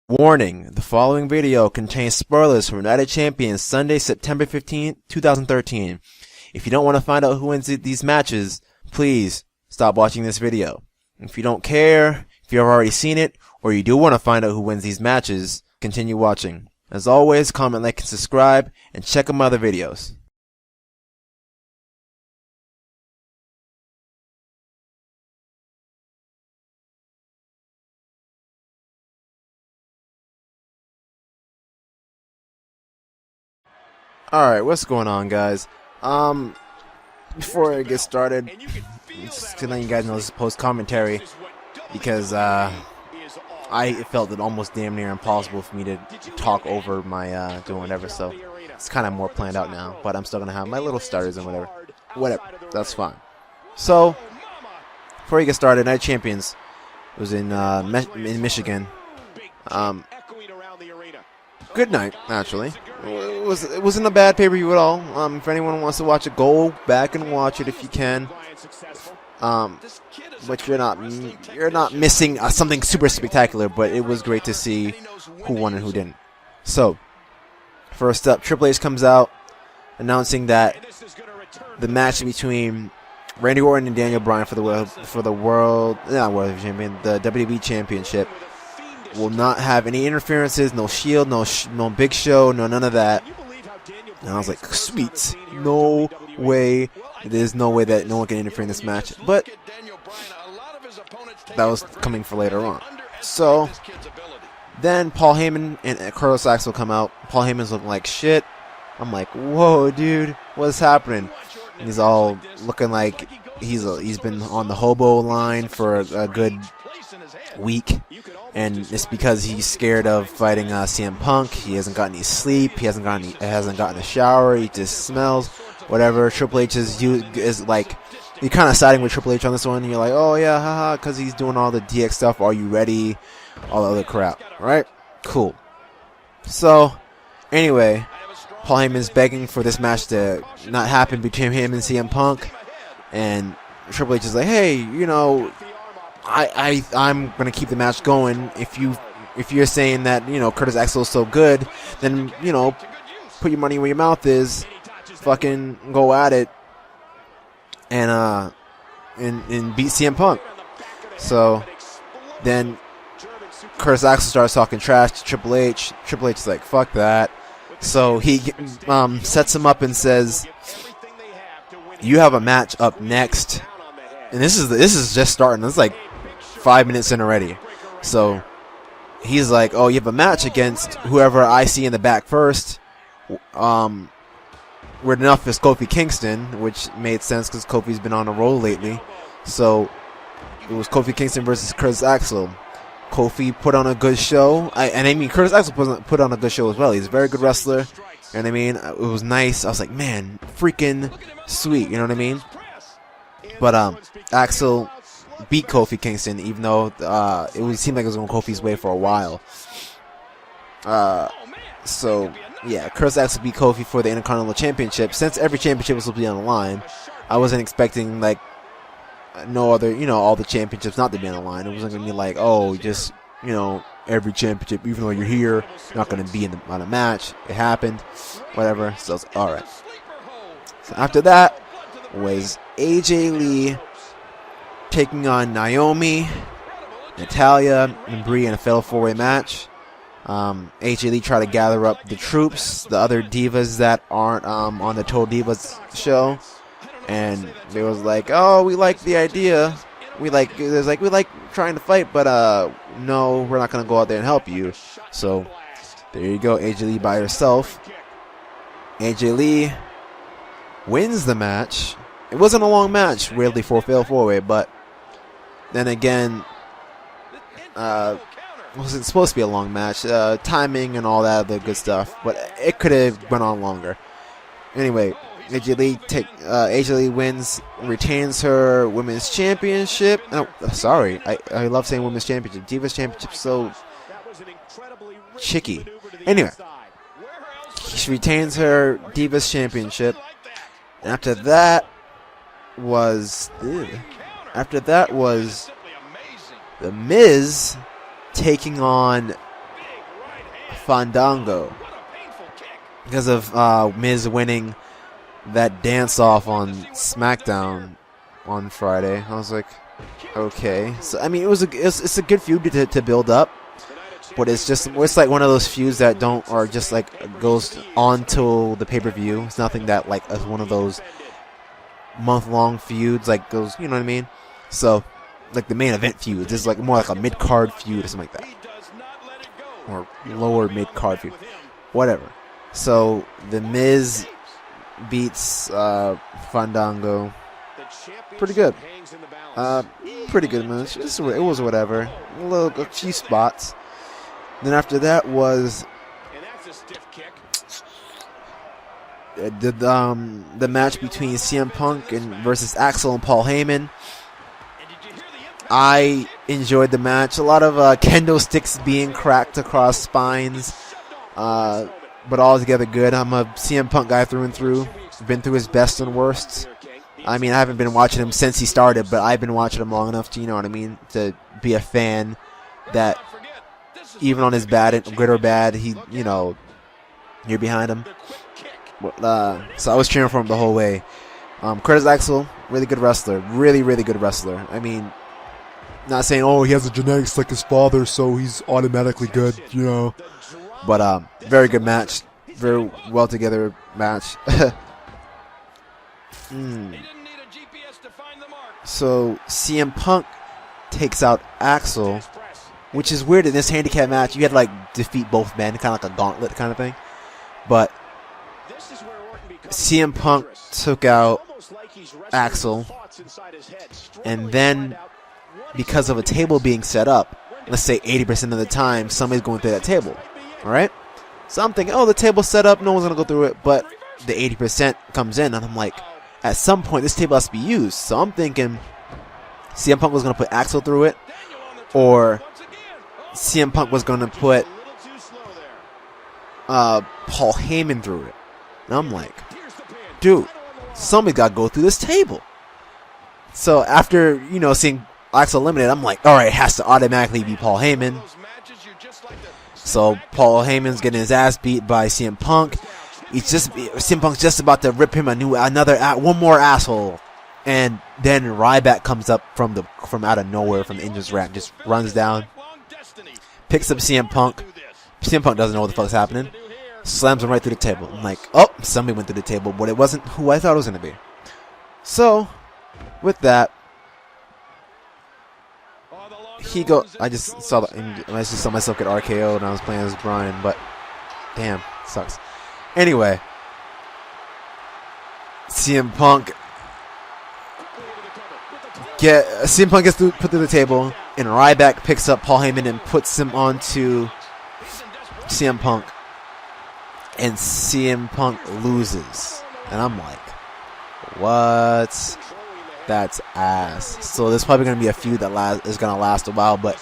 Warning, the following video contains spoilers for United Champions Sunday, September 15th, 2013. If you don't want to find out who wins these matches, please stop watching this video. If you don't care, if you've already seen it, or you do want to find out who wins these matches, continue watching. As always, comment, like, and subscribe, and check out my other videos. Alright, what's going on, guys? Before I get started, just to let you guys know, this is post-commentary, because, I felt it almost damn near impossible for me to talk over my, doing whatever, so it's kind of more planned out now, but I'm still gonna have my little starters and whatever, that's fine. So, before we get started, Night Champions was in Michigan. Good night, actually. It wasn't a bad pay-per-view at all. If anyone wants to watch it, go back and watch it if you can. But you're not missing something super spectacular. But it was great to see who won and who didn't. So, first up, Triple H comes out announcing that the match between Randy Orton and Daniel Bryan for the WWE Championship will not have any interferences, no Shield, no Big Show, no none of that. And I was like, sweet, no way. There's no way that no one can interfere in this match. But that was coming for later on. So then Paul Heyman and Curtis Axel come out. Paul Heyman's looking like shit. I'm like, whoa, dude, what's happening? And he's all looking like he's been on the hobo line for a good week. And it's because he's scared of fighting CM Punk. He hasn't gotten any sleep. He hasn't gotten a shower. He just smells. Whatever. Triple H is like, you're kind of siding with Triple H on this one. You're like, oh yeah, haha, because he's doing all the DX stuff. Are you ready? All the other crap. Right? Cool. So, anyway, Paul Heyman's begging for this match to not happen between him and CM Punk. And Triple H is like, hey, you know, I'm gonna keep the match going. If you're saying that, you know, Curtis Axel is so good, then, you know, put your money where your mouth is. Fucking go at it and beat CM Punk. So then Curtis Axel starts talking trash to Triple H. Triple H is like, fuck that. So he sets him up and says, you have a match up next. And this is just starting. It's like 5 minutes in already. So he's like, oh, you have a match against whoever I see in the back first. Weird enough is Kofi Kingston, which made sense because Kofi's been on a roll lately. So it was Kofi Kingston versus Curtis Axel. Kofi put on a good show. I mean, Curtis Axel put on a good show as well. He's a very good wrestler. You know what I mean? It was nice. I was like, man, freaking sweet. You know what I mean? But Axel beat Kofi Kingston, even though it seemed like it was going Kofi's way for a while. So yeah, Curtis Axel beat Kofi for the Intercontinental Championship. Since every championship was supposed to be on the line, I wasn't expecting like no other, you know, all the championships not to be on the line. It wasn't going to be like, oh, just, you know, every championship, even though you're here, not going to be on a match. It happened, whatever. So I was like, all right. So after that was AJ Lee taking on Naomi, Natalya, and Brie in a fatal four-way match. AJ Lee tried to gather up the troops, the other divas that aren't on the Total Divas show, and they was like, "Oh, we like the idea. We like trying to fight, but no, we're not gonna go out there and help you." So there you go, AJ Lee by herself. AJ Lee wins the match. It wasn't a long match, weirdly, for a fatal four-way, but then again, wasn't supposed to be a long match. Timing and all that other good stuff, but it could have went on longer. Anyway, AJ Lee wins, retains her women's championship. Oh, sorry, I love saying women's championship. Divas championship, so chicky. Anyway, she retains her Divas championship. And after that was The Miz taking on Fandango because of Miz winning that dance-off on SmackDown on Friday. I was like, okay. So I mean, it's a good feud to build up, but it's like one of those feuds that just like goes on till the pay-per-view. It's nothing that like is one of those month-long feuds like those, you know what I mean? So like the main event feuds is like more like a mid-card feud or something like that, or lower mid-card feud, whatever. So the Miz beats Fandango. Pretty good. Pretty good match. It was whatever. A few spots. Then after that was the match between CM Punk versus Axel and Paul Heyman. I enjoyed the match. A lot of kendo sticks being cracked across spines, but all together good. I'm a CM Punk guy through and through. Been through his best and worst. I mean, I haven't been watching him since he started, but I've been watching him long enough to, you know what I mean, to be a fan that even on his bad, good or bad, you're behind him. So I was cheering for him the whole way. Curtis Axel, really good wrestler. Really, really good wrestler. I mean, not saying, oh, he has the genetics like his father, so he's automatically good, you know. But very good match. Very well together match. So CM Punk takes out Axel, which is weird in this handicap match. You had to like defeat both men, kind of like a gauntlet kind of thing. But CM Punk took out Axel, and then because of a table being set up, let's say 80% of the time, somebody's going through that table. All right? So I'm thinking, oh, the table's set up, no one's going to go through it, but the 80% comes in, and I'm like, at some point, this table has to be used. So I'm thinking CM Punk was going to put Axel through it, or CM Punk was going to put Paul Heyman through it. And I'm like, dude, somebody got to go through this table. So after, seeing Axel eliminated, I'm like, all right, it has to automatically be Paul Heyman. So Paul Heyman's getting his ass beat by CM Punk. CM Punk's just about to rip him one more asshole, and then Ryback comes up from out of nowhere from the injuries ramp, just runs down, picks up CM Punk. CM Punk doesn't know what the fuck's happening, slams him right through the table. I'm like, oh, somebody went through the table, but it wasn't who I thought it was gonna be. So, with that, I just saw myself get RKO'd, and I was playing as Brian, but damn, sucks. Anyway, CM Punk gets put through the table, and Ryback picks up Paul Heyman and puts him onto CM Punk, and CM Punk loses, and I'm like, what? That's ass. So there's probably going to be a feud that is going to last a while, but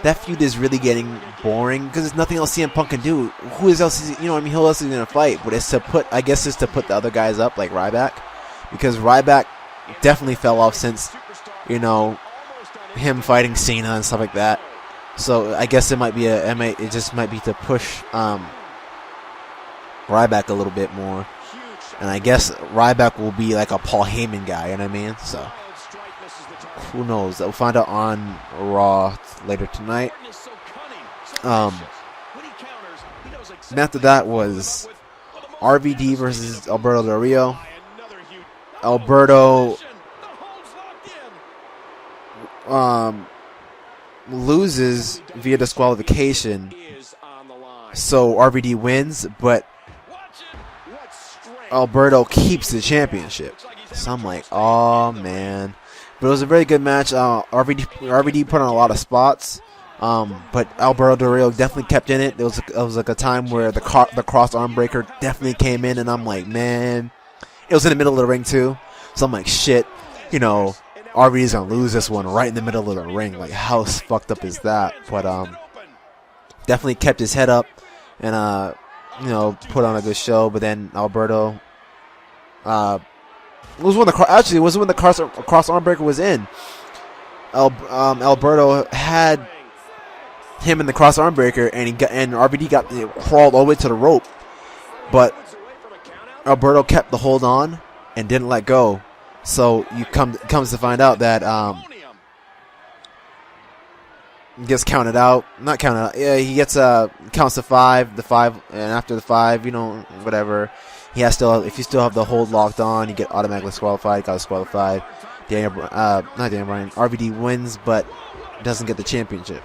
that feud is really getting boring because there's nothing else CM Punk can do. Who else is who else is going to fight? But it's to put the other guys up like Ryback, because Ryback definitely fell off since him fighting Cena and stuff like that. So I guess it just might be to push Ryback a little bit more. And I guess Ryback will be like a Paul Heyman guy, you know what I mean? So, who knows? We'll find out on Raw later tonight. And after that was RVD versus Alberto Del Rio. Alberto loses via disqualification, so RVD wins, but Alberto keeps the championship. So I'm like, oh man. But it was a very good match. RVD put on a lot of spots, but Alberto Del Rio definitely kept in it. It was like a time where the cross arm breaker definitely came in, and I'm like, man, it was in the middle of the ring too. So I'm like, shit, RVD's gonna lose this one right in the middle of the ring. Like, how fucked up is that? But definitely kept his head up and put on a good show. But then Alberto, it was when the cross arm breaker was in. Alberto had him in the cross arm breaker, and RVD crawled all the way to the rope, but Alberto kept the hold on and didn't let go. So comes to find out that gets counted out. Not counted out. Yeah, he gets counts to 5. The 5, and after the 5, whatever. If you still have the hold locked on, you get automatically disqualified. Got disqualified. Not Daniel Bryan. RVD wins, but doesn't get the championship.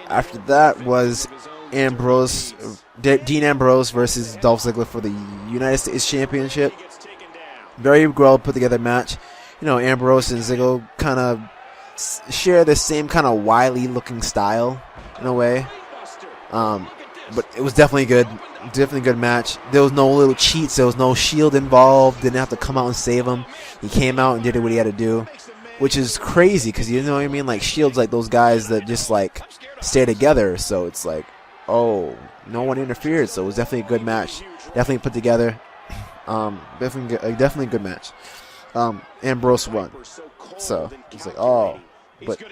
After that was Dean Ambrose versus Dolph Ziggler for the United States Championship. Very well put together match. Ambrose and Ziggler kind of share the same kind of wily looking style in a way. But it was definitely good. Definitely good match. There was no little cheats. There was no Shield involved. Didn't have to come out and save him. He came out and did what he had to do, which is crazy because you know what I mean. Like Shield's like those guys that just like stay together. So it's like, oh, no one interfered. So it was definitely a good match. Definitely put together. Definitely a good match. Ambrose won. So it's like, oh, but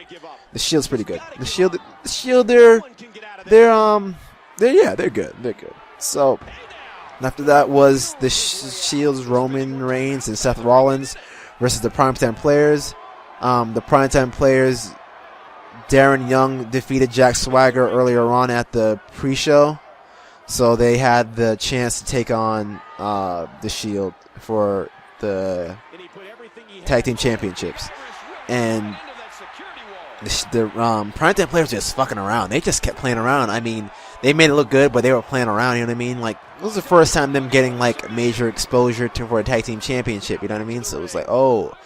the Shield's pretty good. The Shield, they're good. They're good. So after that was the Shield's Roman Reigns and Seth Rollins versus the Primetime Players. The Primetime Players, Darren Young defeated Jack Swagger earlier on at the pre-show, so they had the chance to take on the Shield for the Tag Team Championships. And the Primetime Players were just fucking around. They just kept playing around. I mean, they made it look good, but they were playing around, you know what I mean? Like, it was the first time them getting, like, major exposure for a Tag Team Championship, you know what I mean? So it was like, oh,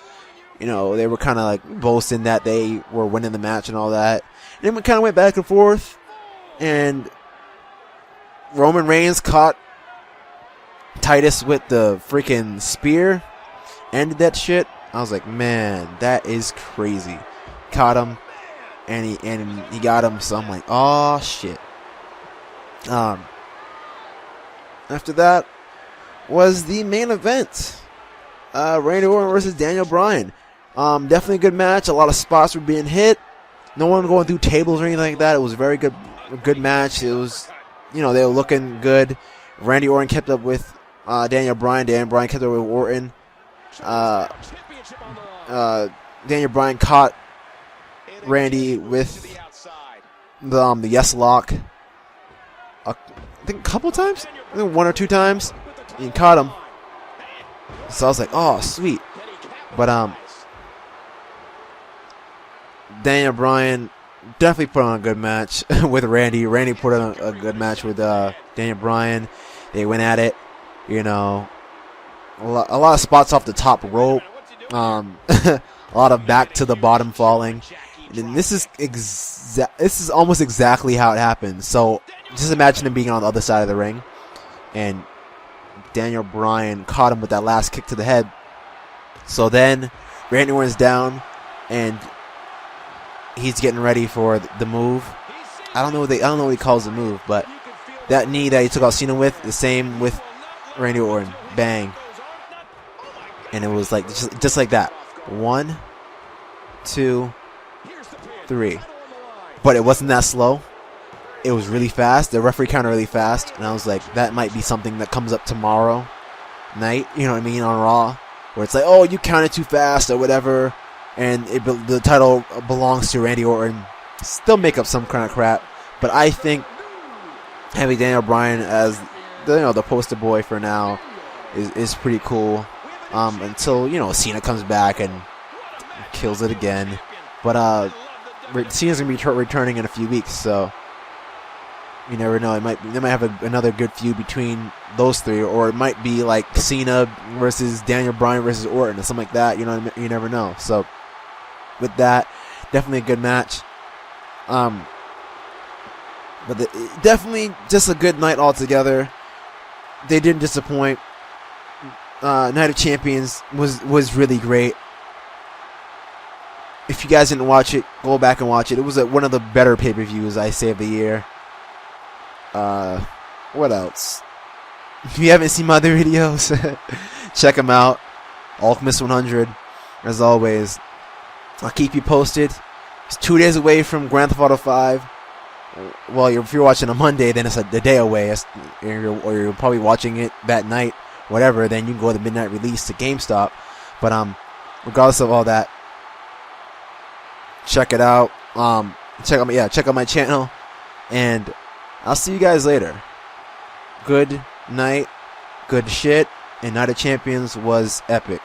they were kind of, like, boasting that they were winning the match and all that. And then we kind of went back and forth, and Roman Reigns caught Titus with the freaking spear, ended that shit. I was like, man, that is crazy. Caught him, and he got him. So I'm like, oh shit. After that was the main event. Randy Orton versus Daniel Bryan. Definitely a good match. A lot of spots were being hit. No one going through tables or anything like that. It was a very good match. It was, they were looking good. Randy Orton kept up with Daniel Bryan. Daniel Bryan kept up with Orton. Daniel Bryan caught Randy with the yes lock. I think a couple times. I think 1 or 2 times. He caught him. So I was like, oh, sweet. But Daniel Bryan definitely put on a good match with Randy. Randy put on a good match with Daniel Bryan. They went at it. A lot of spots off the top rope. A lot of back to the bottom falling. And this is almost exactly how it happened. So just imagine him being on the other side of the ring, and Daniel Bryan caught him with that last kick to the head. So then Randy Orton's down, and he's getting ready for the move. I don't know what he calls the move, but that knee that he took out Cena with, the same with Randy Orton. Bang. And it was like just like that. 1, 2, 3. But it wasn't that slow. It was really fast. The referee counted really fast, and I was like, that might be something that comes up tomorrow night, you know what I mean, on Raw, where it's like, oh, you counted too fast or whatever, and the title belongs to Randy Orton. Still make up some kind of crap, but I think having Daniel Bryan as the poster boy for now is pretty cool. Until Cena comes back and kills it again, but Cena's gonna be returning in a few weeks, so you never know. They might have another good feud between those three, or it might be like Cena versus Daniel Bryan versus Orton or something like that. You never know. So with that, definitely a good match. But definitely just a good night altogether. They didn't disappoint. Night of Champions was really great. If you guys didn't watch it, go back and watch it. It was one of the better pay-per-views, I say, of the year. What else? If you haven't seen my other videos, check them out. Alchemist 100, as always. I'll keep you posted. It's 2 days away from Grand Theft Auto 5. well, if you're watching a Monday, then it's the day away, or you're probably watching it that night, whatever. Then you can go to the midnight release to GameStop. But regardless of all that, check it out. Check out my channel, and I'll see you guys later. Good night, good shit, and Night of Champions was epic.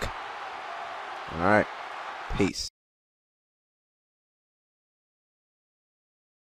All right, peace.